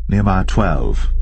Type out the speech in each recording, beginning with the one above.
Nehemiah 12.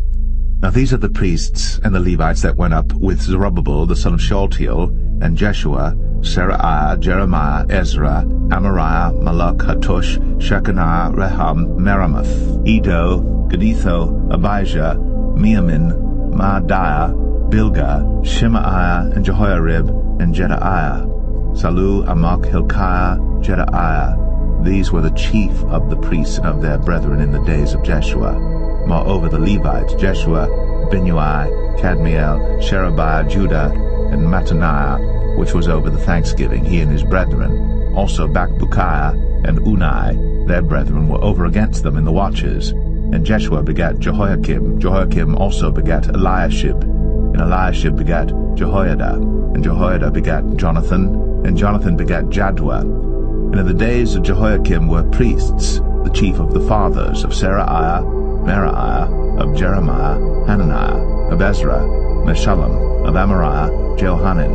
Now these are the priests and the Levites that went up with Zerubbabel the son of Shealtiel, and Jeshua, Seraiah, Jeremiah, Ezra, Amariah, Malach, Hattush, Shechaniah, Rehum, Meremoth, Edo, Giddetho, Abijah, Miamin, Maadiah, Bilgah, Shemaiah, and Jehoiarib, and Jedaiah, Salu, Amok, Hilkiah, Jedaiah. These were the chief of the priests and of their brethren in the days of Jeshua. Moreover the Levites, Jeshua, Binnui, Kadmiel, Sherebiah, Judah, and Mattaniah, which was over the thanksgiving, he and his brethren. Also Bakbukiah and Unai, their brethren, were over against them in the watches. And Jeshua begat Jehoiakim. Jehoiakim also begat Eliashib. And Eliashib begat Jehoiada. And Jehoiada begat Jonathan. And Jonathan begat Jaddua. And in the days of Jehoiakim were priests, the chief of the fathers, of Seraiah, Meraiah, of Jeremiah, Hananiah, of Ezra, Meshullam, of Amariah, Jehohanan,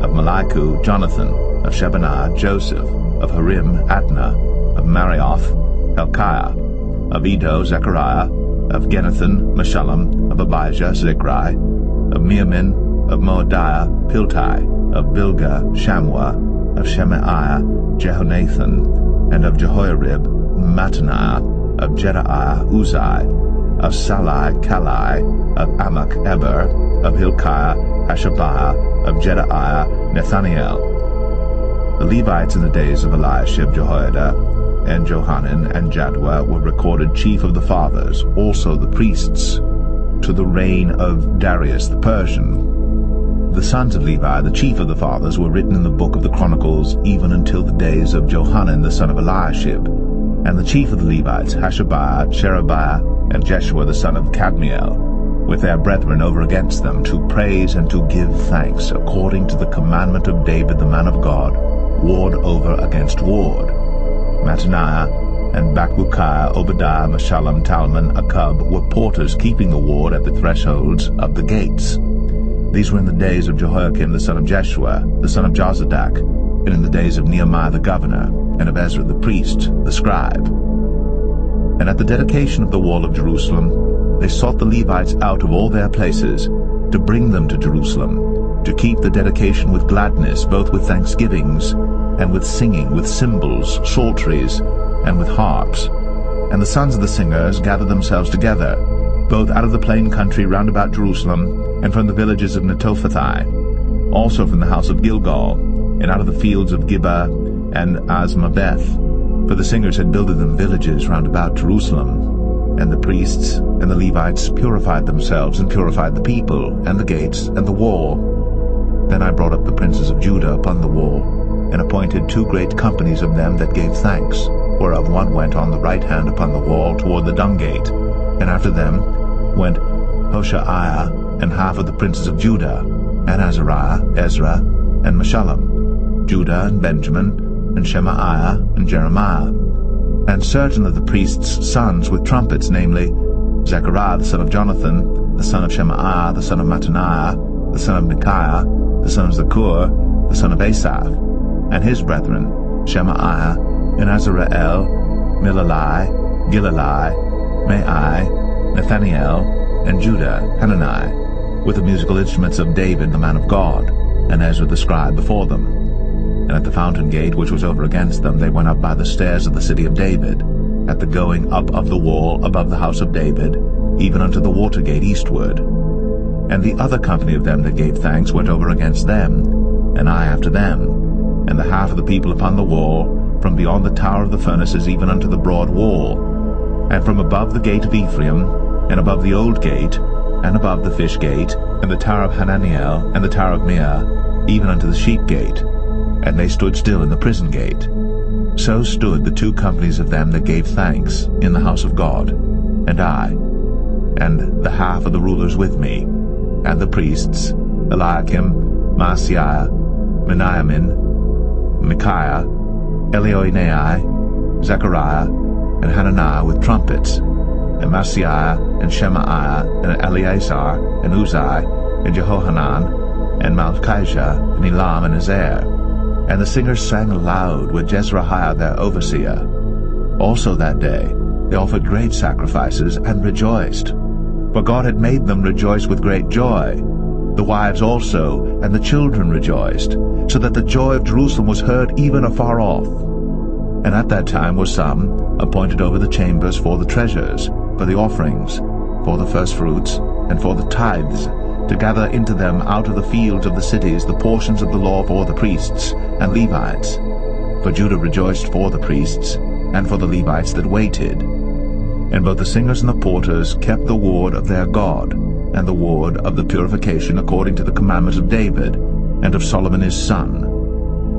of Malichu, Jonathan, of Shebaniah, Joseph, of Harim, Adna, of Marioth, Helkiah, of Edo, Zechariah, of Genethan, Meshullam, of Abijah, Zichri, of Miamin, of Moadiah, Piltai, of Bilgah, Shammua, of Shemaiah, Jehonathan, and of Jehoiarib, Mattaniah, of Jedaiah, Uzai, of Salai, Kalai, of Amok, Eber, of Hilkiah, Hashabiah, of Jedaiah, Nethaniel. The Levites in the days of Eliashib, Jehoiada, and Johanan, and Jaddua were recorded chief of the fathers, also the priests, to the reign of Darius the Persian. The sons of Levi, the chief of the fathers, were written in the book of the Chronicles even until the days of Johanan the son of Eliashib. And the chief of the Levites, Hashabiah, Sherebiah, and Jeshua the son of Kadmiel, with their brethren over against them, to praise and to give thanks, according to the commandment of David the man of God, ward over against ward. Mattaniah and Bakbukiah, Obadiah, Meshullam, Talmon, Akub were porters keeping the ward at the thresholds of the gates. These were in the days of Jehoiakim the son of Jeshua, the son of Jozadak, and in the days of Nehemiah the governor, and of Ezra the priest, the scribe. And at the dedication of the wall of Jerusalem, they sought the Levites out of all their places, to bring them to Jerusalem, to keep the dedication with gladness, both with thanksgivings, and with singing, with cymbals, psalteries, and with harps. And the sons of the singers gathered themselves together, both out of the plain country round about Jerusalem, and from the villages of Netophathi, also from the house of Gilgal, and out of the fields of Gibeah and Azmaveth, for the singers had builded them villages round about Jerusalem. And the priests and the Levites purified themselves, and purified the people, and the gates, and the wall. Then I brought up the princes of Judah upon the wall, and appointed 2 great companies of them that gave thanks, whereof one went on the right hand upon the wall toward the dung gate, and after them went Hoshaiah and half of the princes of Judah, and Azariah, Ezra, and Meshullam, Judah and Benjamin, and Shemaiah and Jeremiah, and certain of the priests' sons with trumpets, namely Zechariah the son of Jonathan, the son of Shemaiah, the son of Mattaniah, the son of Micaiah, the son of Zakur, the son of Asaph, and his brethren, Shemaiah, and Azareel, Milalai, Gilalai, Mai, Nathaniel, and Judah, Hanani, with the musical instruments of David the man of God, and Ezra the scribe before them. And at the fountain gate which was over against them, they went up by the stairs of the city of David, at the going up of the wall above the house of David, even unto the water gate eastward. And the other company of them that gave thanks went over against them, and I after them, and the half of the people upon the wall, from beyond the tower of the furnaces even unto the broad wall, and from above the gate of Ephraim, and above the old gate, and above the fish gate, and the tower of Hananiel, and the tower of Meah, even unto the sheep gate. And they stood still in the prison gate. So stood the 2 companies of them that gave thanks in the house of God, and I, and the half of the rulers with me, and the priests, Eliakim, Maaseiah, Miniamin, Micaiah, Elioenai, Zechariah, and Hananiah with trumpets, and Maaseiah, and Shemaiah, and Eleazar, and Uzai, and Jehohanan, and Malchijah, and Elam, and Ezer. And the singers sang loud with Jezreiah their overseer. Also that day They offered great sacrifices and rejoiced, for God had made them rejoice with great joy. The wives also and the children rejoiced, so that the joy of Jerusalem was heard even afar off. And at that time were some appointed over the chambers for the treasures, for the offerings, for the firstfruits, and for the tithes, to gather into them out of the fields of the cities the portions of the law for the priests and Levites. For Judah rejoiced for the priests, and for the Levites that waited. And both the singers and the porters kept the ward of their God, and the ward of the purification according to the commandment of David, and of Solomon his son.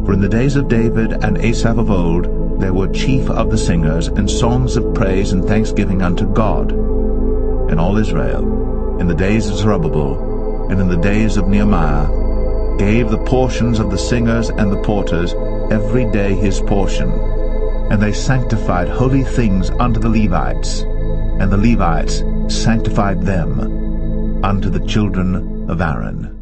For in the days of David and Asaph of old there were chief of the singers, and songs of praise and thanksgiving unto God. And all Israel, in the days of Zerubbabel, and in the days of Nehemiah, gave the portions of the singers and the porters every day his portion. And they sanctified holy things unto the Levites, and the Levites sanctified them unto the children of Aaron.